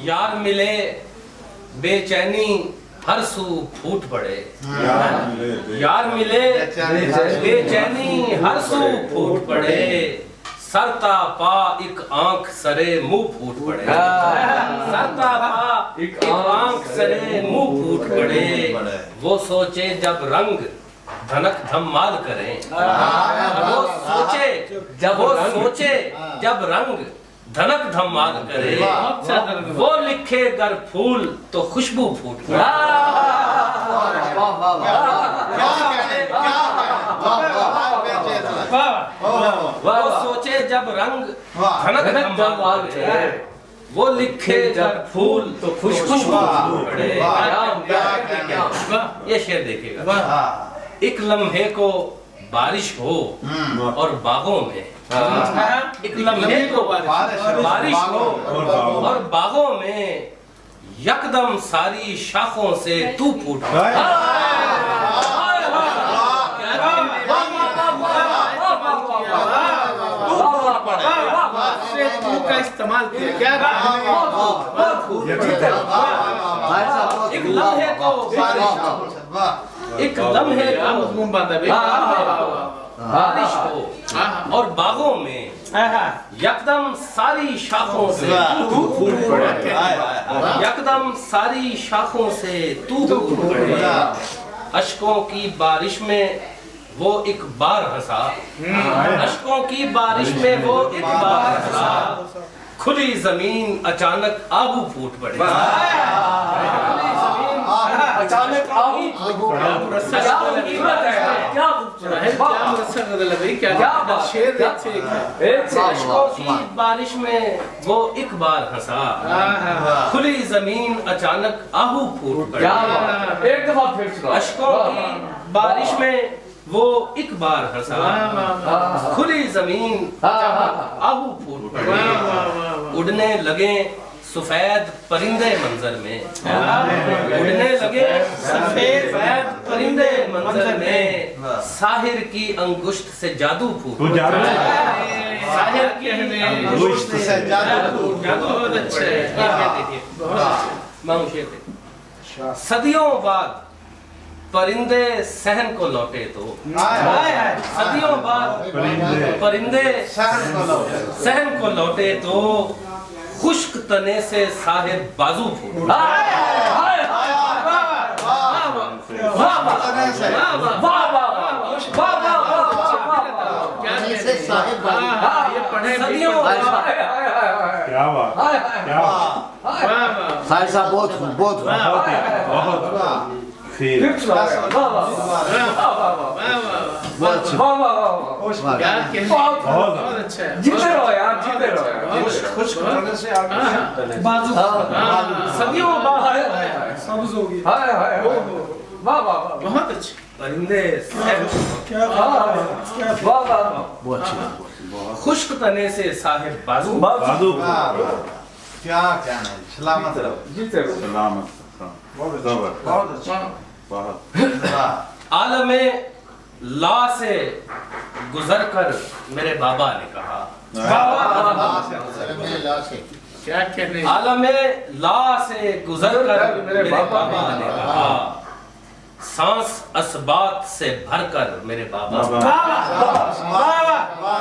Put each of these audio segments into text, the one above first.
यार मिले बेचैनी हर सू फूट पड़े, यार मिले बेचैनी हर सू फूट पड़े, सरता पा एक आंख सरे मुंह फूट पड़े, सरता पा एक आंख सरे मुंह फूट पड़े, वो सोचे जब रंग धनक धमाल करें, वो सोचे जब रंग धनक धमाल करे, वो लिखे गर फूल तो खुशबू फूट पड़े, वो सोचे जब रंग धनक धमाल करे, वो लिखे गर फूल तो खुशबू फूट पड़े। ये शेर देखिएगा, एक लम्हे को बारिश हो और बागों में, एक लम्हे को बारिश हो और बागों में, यकदम सारी शाखों से तू फूट पड़े। तू का इस्तेमाल किया क्या? एक लम्हे को एक लम्हे बारिश हो और बागों में, यकदम सारी शाखों से तू फूट पड़े, यकदम सारी शाखों से तू फूट पड़े, अश्कों की बारिश में वो एक बार हंसा, अश्कों की बारिश में वो एक बार हंसा, खुली जमीन अचानक आबू फूट पड़े, अचानक आबू अश्कों की बारिश में वो एक बार हंसा, खुली जमीन अचानक आहू फूट पड़े, एक दफा फिर अश्कों की बारिश में वो एक बार हंसा, खुली जमीन आहू फूट पड़े, उड़ने लगे सफेद परिंदे मंजर में, उड़ने लगे सफेद परिंदे मंजर में, साहिर की अंगुष्ठ से जादू फूट पड़े, साहिर की अंगुष्ठ से जादू। बहुत अच्छे, सदियों बाद परिंदे सहन को लौटे तो, सदियों बाद परिंदे सहन को लौटे तो, खुश्क तने से साहिब बाजू फूट, खुश्क तने से साहिब बाजू। क्या कहना है, सलामत रहो, सलामत, बहुत अच्छा। आलमे ला से गुजर कर मेरे बाबा ने कहा, क्या कहने, आलमे ला से गुजर कर मेरे बाबा ने कहा, सांस असबात से भरकर मेरे बाबा,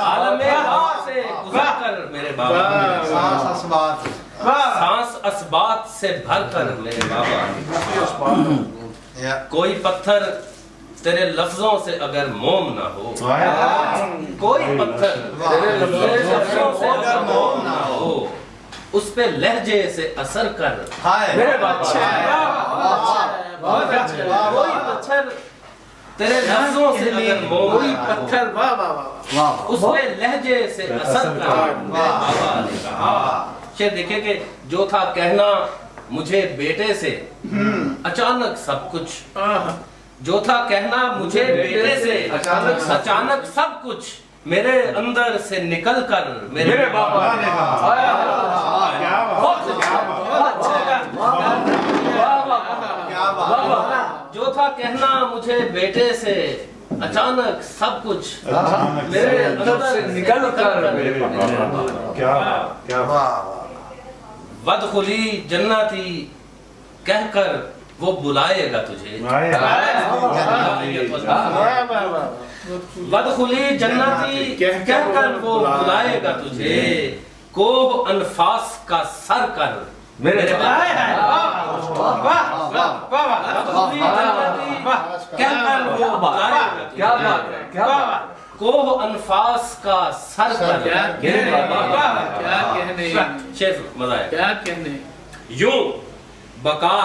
आलमे ला से गुजर कर मेरे बाबा, सांस असबात से भरकर मेरे बाबा, कोई पत्थर तेरे लफ्जों से अगर मोम ना हो, कोई पत्थर तेरे लफ्जों से अगर मोम ना हो, उस पे लहजे से असर कर मेरे बाबा, कोई पत्थर तेरे लफ्जों से अगर मोम, कोई पत्थर, वाह वाह वाह, उस पे लहजे से असर कर मेरे बाबा ने कहा। शेर देखे कि जो था कहना मुझे बेटे से अचानक सब कुछ, जो था कहना मुझे बेटे से अचानक सब कुछ, मेरे अंदर से निकल कर मेरे बाबा ने कहा। जो था कहना मुझे बेटे से अचानक सब कुछ, मेरे अंदर से निकल कर मेरे बाबा। क्या क्या वदखुली जन्नती कह कर वो बुलाएगा तुझे वदखुली जन्नती कह कर वो बुलाएगा तुझे कोह अनफास का सर कर मेरे कह कर वो बुलाएगा क्या बात है क्या कोह अनफास का सर कर क्या कहने शेर मजा है क्या कहने यूं बका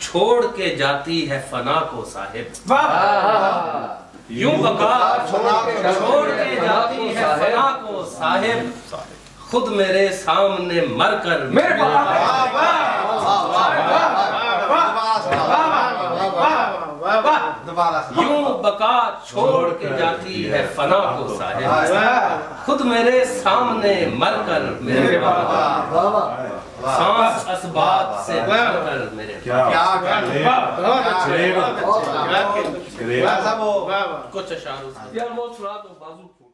छोड़ के जाती है फना को साहिब यूं बका छोड़ के जाती है फना को साहिब खुद मेरे सामने मर कर मेरे यूं बका छोड़ के जाती है फना को साहिब खुद मेरे सामने मर कर मेरे सांस असबाब से कर मेरे कुछ अशार